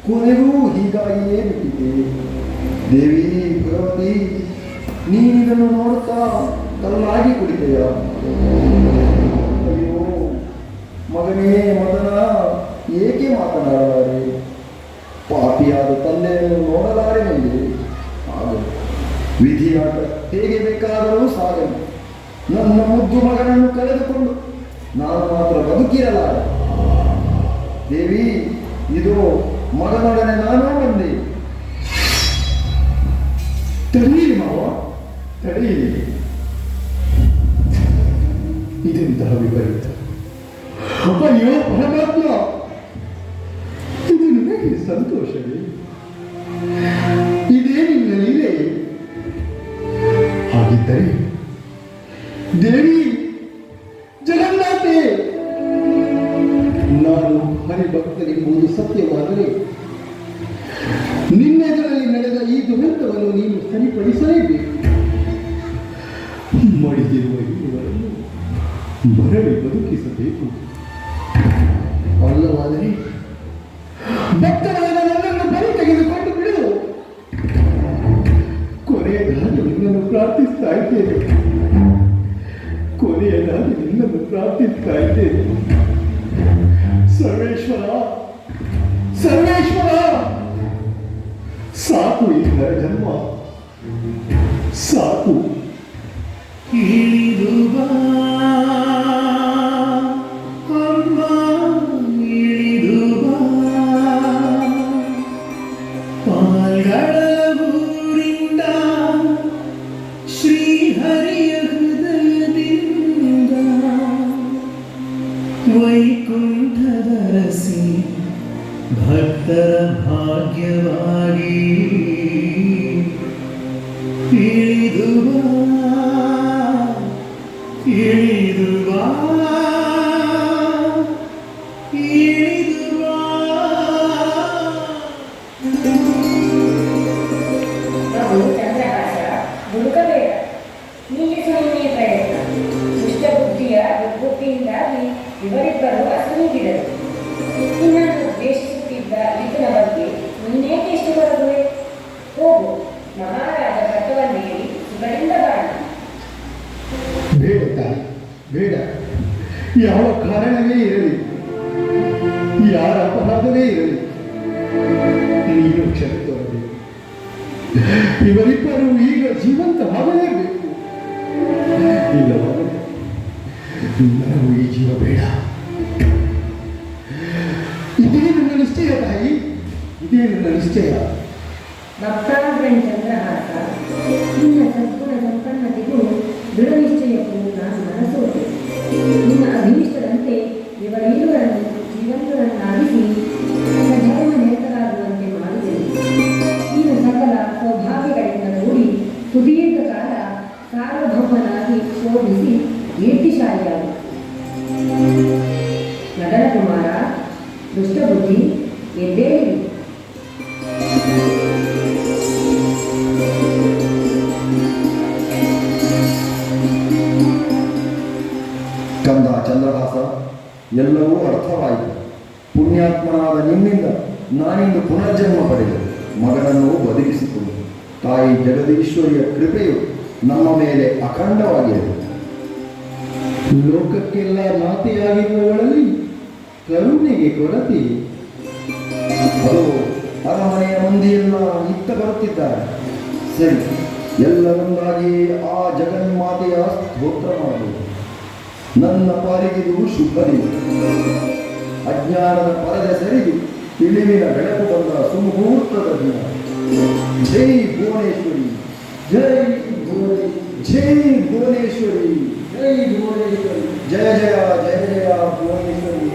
ಕೊನೆಗೂ ಹೀಗಾಗಿಯೇ ಬಿಟ್ಟಿದೆ. ದೇವಿ ಭಗವತಿ, ನೀನಿದನ್ನು ನೋಡುತ್ತಾ ಕಲ್ಲಾಗಿ ಕುಡಿದೆಯ? ಅಯ್ಯೋ ಮಗನೇ ಮದನ, ಏಕೆ ಮಾತನಾಡಲಾರೆ? ಪಾಪಿಯಾದ ತಂದೆಯನ್ನು ನೋಡಲಾರೆನೆಂದು ಆಗಲು ವಿಧಿಯಾಟ ಹೇಗೆ ಬೇಕಾದರೂ ಸಾಗಲು. ನನ್ನ ಮುದ್ದು ಮಗನನ್ನು ಕಳೆದುಕೊಂಡು ನಾನು ಮಾತ್ರ ಬದುಕಿರಲಾರೆ. ದೇವಿ, ಇದು ಮಗನೊಡನೆ ನಾನೂ ಬಂದೆ. ತಡೆಯಿರಿ ಮಾವ, ತಡೆಯಿರಿ. ಇದೆಂತಹ ವಿಪರೀತ! ಅಯ್ಯೋ ಪರಮಾತ್ಮ, ಇದು ನಿನಗೆ ಸಂತೋಷವೇ? ಇದೇ ನಿನ್ನ ಲೀಲೆ? ಹಾಗಿದ್ದರೆ ದೇವಿ ಜಗನ್ನಾಥೆ, ನಾನು ಹರಿಭಕ್ತರೆಂಬುದು ಸತ್ಯವಾದರೆ ನಿನ್ನೆದರಲ್ಲಿ ನಡೆದ ಈ ದುರಂತವನ್ನು ನೀನು ಸರಿಪಡಿಸಲೇಬೇಕು. ಮಡಿದಿರುವ ಇವರನ್ನು ಮರಳಿ ಬದುಕಿಸಬೇಕು. ಅಲ್ಲವಾದರೆ ಭಕ್ತರಾದ ನನ್ನನ್ನು ಬರಿ ತೆಗೆದುಕೊಂಡು ಬಿಡು. ಕೊನೆಯದಾಗಿ ನಿನ್ನನ್ನು ಪ್ರಾರ್ಥಿಸ್ತಾ ಇದ್ದೇನೆ. ಕೊನೆಯದಾಗಿ ನಿನ್ನನ್ನು ಪ್ರಾರ್ಥಿಸ್ತಾ ಇದ್ದೇನೆ. ಸರ್ವೇಶ್ವರ, ಸರ್ವೇಶ್ವರ, ಸಾಕು ಈ ಜನ್ಮ, ಸಾಕು. ಇಳಿದು ಬಾ ಅಮ್ಮ, ಇಳಿದು ಬಾ ಪಾಲ್ಗಳ ಊರಿಂದ, ಶ್ರೀಹರಿಯ ಹೃದಯದಿಂದ ವೈಕುಂಠದ ರಸಿ ಭಕ್ತರ ಭಾಗ್ಯವಾಗಿ. ಇಳಿದು ಬಾ, ಇಳಿದು ಬಾ, ಇಳಿದು ಬಾ. ಮಗು ಚಂದ್ರಹಾಸ, ದುಡುಕಬೇಡ. ನಿಲ್ಲಿಸುವ ಪ್ರಯತ್ನ. ದುಷ್ಟ ಬುದ್ಧಿಯ ದುರ್ಬುದ್ಧಿಯಿಂದಾಗಿ ಇವರಿಬ್ಬರು ಅಸೂಗಿದರು. ನಿನ್ನನ್ನು ದ್ವೇಷಿಸುತ್ತಿದ್ದ ಈತನ ಬಗ್ಗೆ ನೀನೇಕೆ ಇಷ್ಟು ಬರುವೆ? ಹೋಗು, ಮಹಾರಾಜ ಪಟ್ಟವನ್ನೇರಿ ಸುಗಳಿಂದ ಬಾಳ. ಬೇಡ ತಾಯಿ, ಬೇಡ. ಯಾವ ಕಾರಣವೇ ಇರಲಿ, ಯಾರ ಅಪರಾಧವೇ ಇರಲಿ, ನೀನು ಕ್ಷಮೆ ತೋರಬೇಕು. ಇವರಿಬ್ಬರು ಈಗ ಜೀವಂತವಾಗಲೇಬೇಕು. ಇಲ್ಲವಾದರೆ ನನಗೂ ಈ ಜೀವ ಬೇಡ. ಇದೇ ನನ್ನ ನಿಶ್ಚಯ ತಾಯಿ, ಇದೇ ನನ್ನ ನಿಶ್ಚಯ. ಭಕ್ತಾಗ್ರಹಿ ಚಂದ್ರಹಾಸ, ನಿನ್ನ ಸದ್ಗುಣ ಸಂಪನ್ನತೆಗೂ ದೃಢ ನಿಶ್ಚಯಕ್ಕೂ ನಾನು ಮನಸೋತೆ. ನಿನ್ನ ಅಭೀಷ್ಟದಂತೆ ಇವರಿರುವರನ್ನು ಜೀವಂತರನ್ನಾಗಿಸಿ ಸಜೀವನ ನಿರತರಾಗುವಂತೆ ಮಾಡಿದೆನು. ನೀನು ಸಕಲ ಸೌಭಾಗ್ಯಗಳಿಂದ ಕೂಡಿ ಸುದೀರ್ಘ ಕಾಲ ಸಾರ್ವಭೌಮನಾಗಿ ಶೋಭಿಸಿ ಕೀರ್ತಿಶಾಲಿಯಾಗಿ. ನಗರ ಕುಮಾರ, ದುಷ್ಟಬುದ್ಧಿ, ಎದ್ದೇಳಿ. ಕಂದ ಚಂದ್ರಹಾಸ, ಎಲ್ಲವೂ ಅರ್ಥವಾಯಿತು. ಪುಣ್ಯಾತ್ಮನಾದ ನಿನ್ನಿಂದ ನಾನಿಂದು ಪುನರ್ಜನ್ಮ ಪಡೆದೆ ಮಗನನ್ನು ಬದುಕಿಸಿಕೊಂಡು. ತಾಯಿ ಜಗದೀಶ್ವರಿಯ ಕೃಪೆಯು ನಮ್ಮ ಮೇಲೆ ಅಖಂಡವಾಗಿದೆ. ಲೋಕಕ್ಕೆಲ್ಲ ನಾತಿಯಾಗಿರುವವರಲ್ಲಿ ಕರುಣೆಗೆ ಕೊರತೆ. ಅದು ಅರಮನೆಯ ಮಂದಿಯೆಲ್ಲ ಇತ್ತ ಬರುತ್ತಿದ್ದಾರೆ. ಸರಿ, ಎಲ್ಲರೊಂದಾಗಿ ಆ ಜಗನ್ಮಾತೆಯ ಸ್ತೋತ್ರ ಮಾಡುವುದು. ನನ್ನ ಪಾಲಿಗಿದು ಶುಭ ದಿನ. ಅಜ್ಞಾನದ ಪರದೆ ಸರಿದು ತಿಳಿವಿನ ಬೆಳಕು ಬಂದ ಸುಮುಹೂರ್ತದ ದಿನ. ಜೈ ಭುವನೇಶ್ವರಿ, ಜೈ ಜೈ ಭುವನೇಶ್ವರಿ, ಜೈ ಭುವನೇಶ್ವರಿ, ಜಯ ಜಯ ಜಯ ಜಯ ಭುವನೇಶ್ವರಿ.